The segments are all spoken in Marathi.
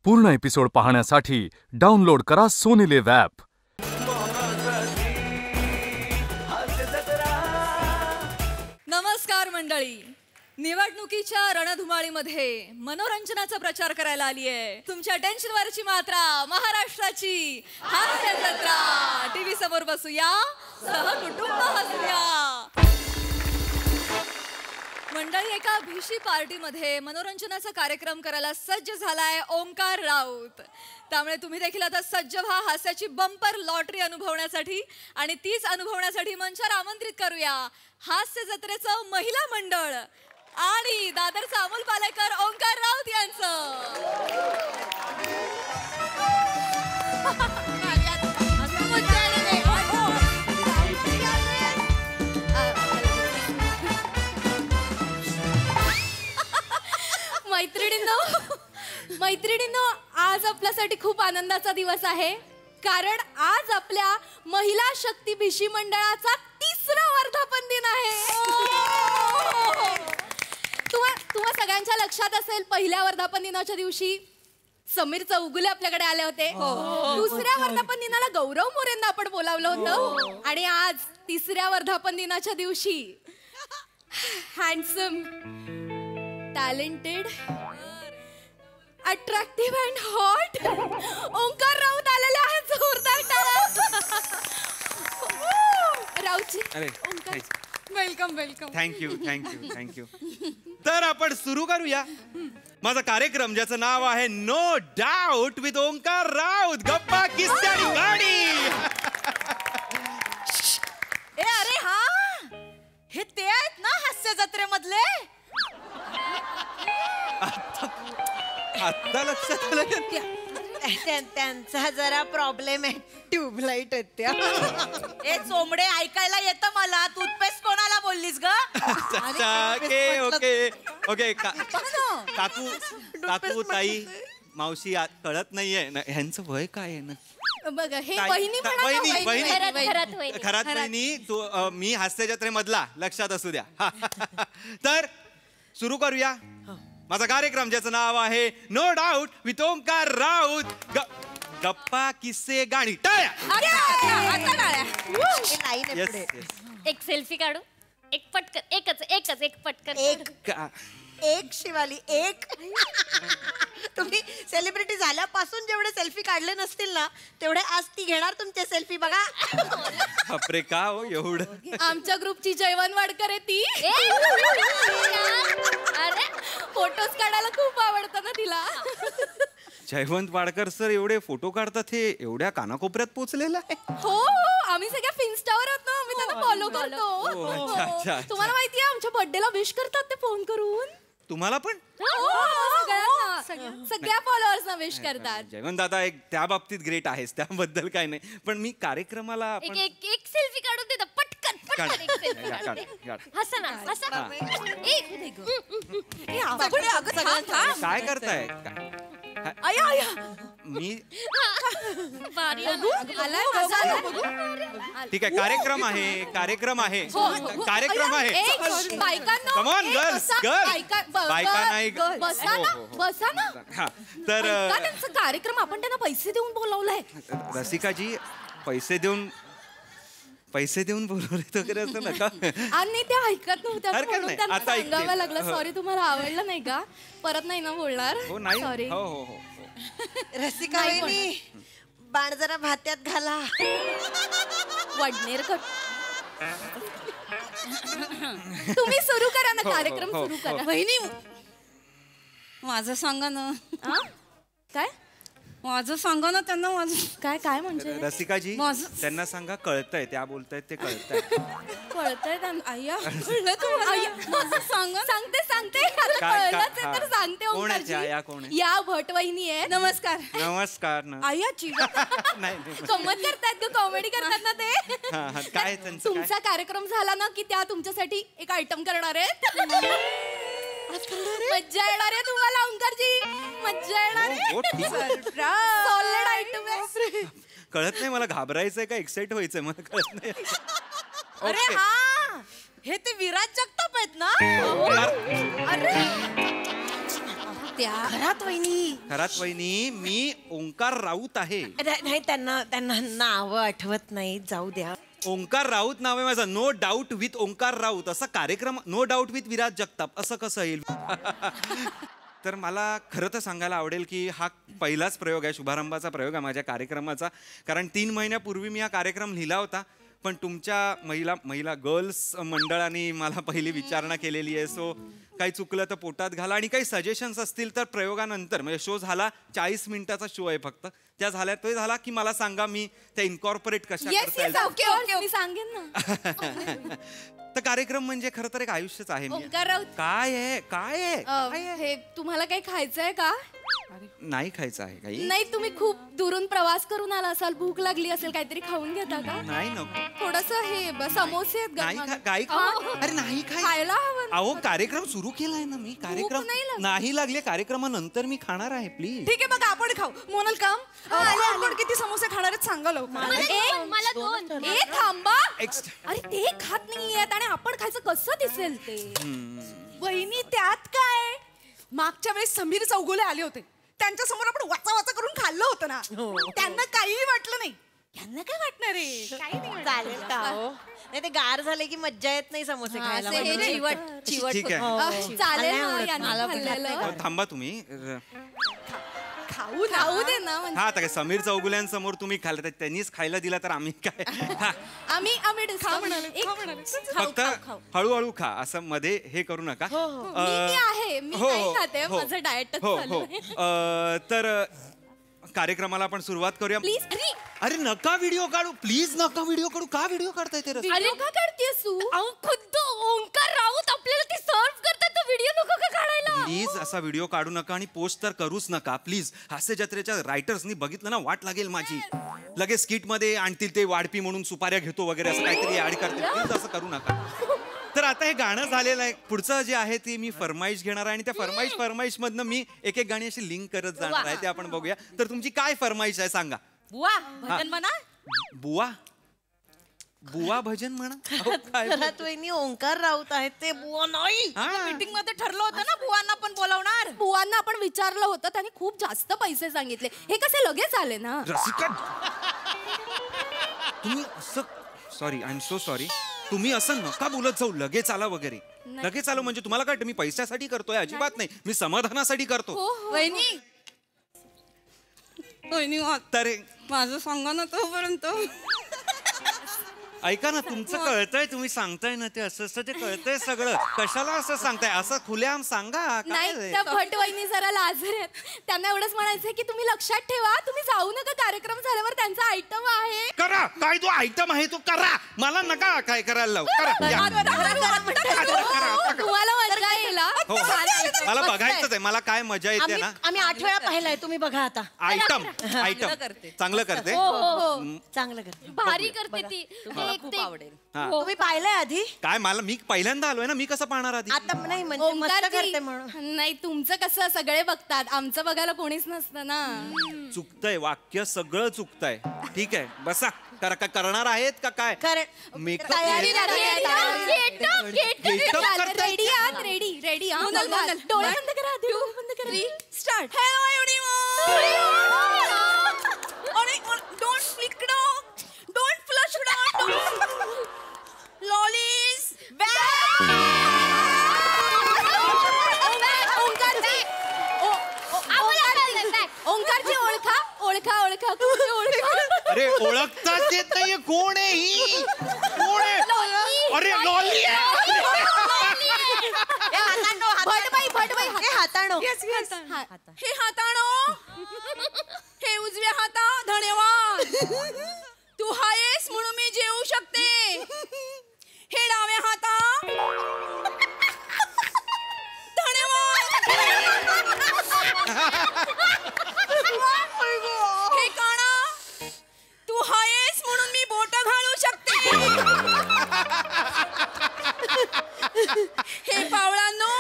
पूर्ण एपिसोड पाहण्यासाठी डाउनलोड करा सोनी लिव्ह ॲप. नमस्कार मंडळी. निवडणुकीच्या रणधुमाळीमध्ये मनोरंजनाचा प्रचार करायला आली आहे. तुमच्या टेन्शनवरची मात्रा महाराष्ट्राची हास्य जत्रा. टीव्ही समोर बसूया, सहकुटुंब हसूया. मंडळी, एका भीशी पार्टीमध्ये मनोरंजनाचा कार्यक्रम करायला सज्ज झालाय ओंकार राऊत. त्यामुळे तुम्ही देखील आता सज्ज व्हा हास्याची बंपर लॉटरी अनुभवण्यासाठी. आणि तीच अनुभवण्यासाठी मंचावर आमंत्रित करूया हास्य जत्रेचं महिला मंडळ आणि दादरचा अमोल पालेकर ओंकार राऊत यांचं. मैत्रिणींनो, आज आपल्यासाठी खूप आनंदाचा दिवस आहे, कारण आज आपल्या महिला शक्ती भिशी मंडळाचा 3रा वर्धापन दिन आहे. तुम्हा सगळ्यांच्या लक्षात असेल, पहिल्या वर्धापन दिनाच्या दिवशी समीर चौगुले आपल्याकडे आले होते. दुसऱ्या वर्धापन दिनाला गौरव मोरेंना आपण बोलावलं होतं. आणि आज 3ऱ्या वर्धापन दिनाच्या दिवशी handsome, talented, attractive and hot Omkar Raut आलेले आहेत. जोरदार टाळ्या. Raut ji, Omkar, welcome welcome. Thank you. तर आपण सुरू करूया माझा कार्यक्रम, ज्याचं नाव आहे no doubt with Omkar Raut. गप्पा, किस्से आणि गाणी. अरे हा, हे ते आहेत ना हास्य जत्रेमधले? आता लक्षात आलं का? त्यांचा जरा प्रॉब्लेम आहे, ट्यूबलाइट आहेत त्या. ए चोमडे, ऐकायला येतं मला. टूथपेस्ट कोणाला बोललीस ग? ओके. काकू, ताई, मावशी, कळत नाहीये ह्यांचं वय काय आहे ना? बघा, हे वहिनी खरात वहिनी. मी हास्य जत्रेमधला, लक्षात असू द्या. तर सुरू करूया माझा कार्यक्रम, ज्याचं नाव आहे no doubt with Omkar Raut. गप्पा, किस्से, गाणी. टाळ्या. एक सेल्फी काढू. एक पटकन, एक पटकन. एक शिवाली, एक. तुम्ही सेलिब्रिटी झाल्यापासून जेवढे सेल्फी काढले नसतील ना, तेवढे आज ती घेणार तुमचे सेल्फी. बघा. बापरे, का हो एवढं? आमच्या ग्रुपची जयवंत वाडकर आहे ती. अरे, फोटोज काढायला खूप आवडतं ना तिला. जयवंत वाडकर सर एवढे फोटो काढतात, हे एवढ्या कानाकोपऱ्यात पोहोचलेलं आहे? हो, आम्ही सगळ्या फिन्स्टावर आहोत ना, आम्ही त्यांना फॉलो करतो. अच्छा. तुम्हाला माहितीये, आमच्या बर्थडेला विश करतात ते फोन करून. तुम्हाला पण? सगळ्या फॉलोअर्सना विश करतात. जयवंत दादा एक त्या बाबतीत ग्रेट आहेस, त्याबद्दल काय नाही. पण मी कार्यक्रमाला एक सेल्फी काढून देतो पटकन. काय करताय? मी ठीक आहे. कार्यक्रम आहे. Come on girls. बायका नाही. बसा ना. तर त्यांचा कार्यक्रम आपण त्यांना पैसे देऊन बोलवलाय. रसिकाजी, पैसे देऊन बोलवले वगैरे असं नका. आणि ते ऐकत नव्हत्या, आता सांगावं लागलं. सॉरी, तुम्हाला आवडलं नाही का? परत नाही ना बोलणार? सॉरी. हो. रसिका वहिनी, बाण जरा भात्यात घाला. वडनेर कट. तुम्ही सुरू करा ना कार्यक्रम. सुरू करा. वहिनी, माझं सांगा ना. काय माझं सांगा ना त्यांना. माझं काय म्हणजे? रसिकाजी, त्यांना सांगा कळतंय, त्या बोलतायत ते कळतंय. कळतंय त्यांना. आय्या, कळलं तुम्हाला? सांगते. तर सांगते. ओंकारजी, या भट वहिनी आहे. नमस्कार. आय्या, गंमत करतायत ग, कॉमेडी करतात ना ते. काय तुमचा कार्यक्रम झाला ना की त्या तुमच्यासाठी एक आयटम करणार आहेत. मज्जा येणार आहे तुम्हाला ओंकारजी, मज्जा येणार आहे. सॉलिड आयटम आहे. कळत नाही मला, घाबरायचंय का एक्साइट व्हायचंय मला कळत नाही. अरे हा, हे ते विराज जगताप आहेत ना? अरे त्या घरात वहिनी. खरात वहिनी मी ओंकार राऊत आहे. नाही त्यांना नाव आठवत नाही, जाऊ द्या. ओंकार राऊत नाव आहे माझं. No doubt with Omkar Raut असा कार्यक्रम. No doubt with Viraj Jagtap असं कसं येईल? तर मला खरं तर सांगायला आवडेल की हा पहिलाच प्रयोग आहे, शुभारंभाचा प्रयोग आहे माझ्या कार्यक्रमाचा. कारण 3 महिन्यापूर्वी मी हा कार्यक्रम लिहिला होता, पण तुमच्या महिला गर्ल्स मंडळाने मला पहिली विचारणा केलेली आहे. सो काही चुकलं तर पोटात घाला, आणि काही सजेशन्स असतील तर प्रयोगानंतर, म्हणजे शो झाला 40 मिनिटाचा शो आहे फक्त, त्या झाल्या तो झाला की मला सांगा, मी त्या इन्कॉर्पोरेट कशा करता येईल. ओके मी सांगेन ना. तर कार्यक्रम म्हणजे खरं तर एक आयुष्यच आहे. ओंकार राऊत. काय आहे हे तुम्हाला काही खायचंय का? नाही खायचं आहे काही? नाही, तुम्ही खूप दुरून प्रवास करून आला असाल, भूक लागली असेल, काहीतरी खाऊन घेता का? नाही नको. थोडस हे समोसे आहेत नाही गरमागरम. काही अरे नाही खायला हवं ना. अहो कार्यक्रम सुरू केलाय ना मी. कार्यक्रम नाही लागली. नाही लागले, कार्यक्रमानंतर मी खाणार आहे. प्लीज. ठीक आहे, बघा आपण खाऊ. मोनल काम आपण किती समोसे खाणार आहेत सांगा लवकर. मला 2. ए थांबा. Extra. अरे ते खात नाहीयेत आणि आपण खायचं कसं दिसेल ते? वहिनी त्यात काय, मागच्या वेळेस समीर चौगुले आले होते, त्यांच्या समोर आपण वाचा वाचा करून खाल्लं होतं ना, त्यांना काहीही वाटलं नाही. यांना काय वाटणार आहे? काही नाही. चालेल का हो? नाही ते गार झाले की मज्जा येत नाही समोसे खायला. असं हे म्हणून. चिवट ठीक आहे. चालेल नाही ना, आवडत. यांनी मला पण खाल्लेलं. अहो, थांबा तुम्ही. खाऊ दे ना म्हणजे. हा आता काय समीर चौगुल्यांसमोर तुम्ही खाल्लं तर त्यांनीच खायला दिला तर आम्ही काय? हा, आम्ही फक्त हळूहळू खा, असं मध्ये हे करू नका. मी आहे, मी नाही खाते, माझं डाएटच चालू आहे. तर कार्यक्रमाला आपण सुरुवात करूया. प्लीज. अरे नका व्हिडिओ काढू, प्लीज नका व्हिडिओ काढू. का व्हिडिओ काढताय ते? अरे का करतेस तू? खुद्द ओंकार राऊत आपल्याला ते सर्व करतात, तो व्हिडिओ नको का काढायला? प्लीज असा व्हिडिओ काढू नका आणि पोस्ट तर करूच नका प्लीज. हास्य जत्रेच्या रायटर्सनी बघितलं ना, वाट लागेल माझी. लगेच स्किट मध्ये आणतील ते वाढपी म्हणून सुपाऱ्या घेतो वगैरे असं काहीतरी ऍड करतील. प्लीज असं करू नका. तर आता हे गाणं झालेलं आहे. पुढचं जे आहे ते मी फरमाईश घेणार आहे, आणि त्या फरमाईश मधनं मी एक गाणी अशी लिंक करत जाणार आहे, ते आपण बघूया. तर तुमची काय फरमाईश आहे सांगा. बुवा भजन म्हणा. बुवा भजन म्हणा. अहो, काय घरात वहिनी ओंकार राऊत आहेत, ते बुवा नाही. मीटिंग मध्ये ठरलं होतं ना बुवांना पण बोलावणार. बुवांना आपण विचारलं होतं, त्यांनी खूप जास्त पैसे सांगितले. हे कसे लगेच आले ना? रसिका तुम्ही असं, sorry I am so sorry, तुम्ही असं नका बोलत जाऊ. लगेच आला वगैरे. लगेच आलो म्हणजे तुम्हाला काय मी पैशासाठी करतोय? अजिबात नाही, मी समाधानासाठी करतो. वहिनी तर माझं सांगा ना तोपर्यंत. ऐका ना, तुमचं कळतंय, तुम्ही सांगताय ना ते असं ते कळतंय सगळं. कशाला असं सांगताय? असं खुलेआम सांगा. नाही, काय त्या भटवहिनी जरा लाजर आहेत. त्यांना एवढंच म्हणायचंय की तुम्ही लक्षात ठेवा, तुम्ही जाऊ नका, कार्यक्रम झाल्यावर त्यांचा आयटम आहे. करा काय तो आयटम आहे तो करा. मला नका काय करायला लावू. करा या. तुम्हाला मजा येईल हा. हो, मला बघायचंच आहे. मला काय मजा येते ना. आम्ही 8 वेळा पाहिलाय, तुम्ही बघा आता. आयटम चांगलं करते. चांगलं करते. भारी करते ती. खूप आवडेल. तुम्ही पाहिलंय आधी? काय मला, मी पहिल्यांदा आलोय ना, मी कसं पाहणार आधी? आता नाही म्हणजे मस्त ओंकारजी, करते म्हणून. नाही तुमचं कसं सगळे बघतात, आमचं बघायला कोणीच नसतं ना. चुकतंय वाक्य, सगळं चुकतंय. ठीक आहे बसा. करणार आहेत का काय? मेकअप तयारी रेडी रेडी. डोळे बंद करा, डोळे बंद करा. Start. Don't flick down, don't flush down, lollies ओंकारची ओळखा. अरे ओळखताच येत नाहीये. कोण आहे ही? कोण आहे? अरे लॉली भटबाई हाताळो. हे हाताळो, हे उजव्या हाता. धन्यवाद. तू हायस म्हणून मी जेवू शकते. हे डाव्या हाता. धन्यवाद. हे काना. तू हायस म्हणून मी बोट घालू शकते. हे पावळांनो,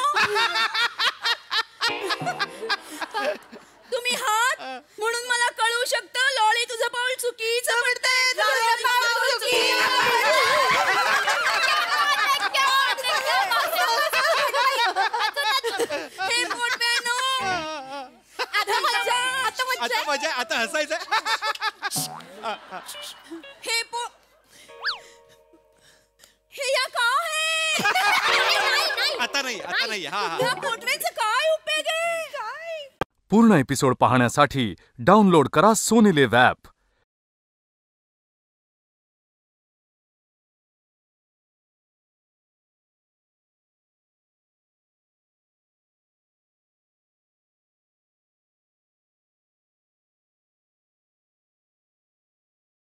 तुम्ही हात म्हणून मला कळू शकतं. लॉली तुझं पाऊल चुकीचं पडतंय. हे पोटव्यानो, आता मजा, आता हसायचं. हे या का आहे? आता नाही. हा या पोटऱ्यांचा काय उपयोग आहे? काय? पूर्ण एपिसोड पाहण्यासाठी डाउनलोड करा सोनी लिव्ह ॲप.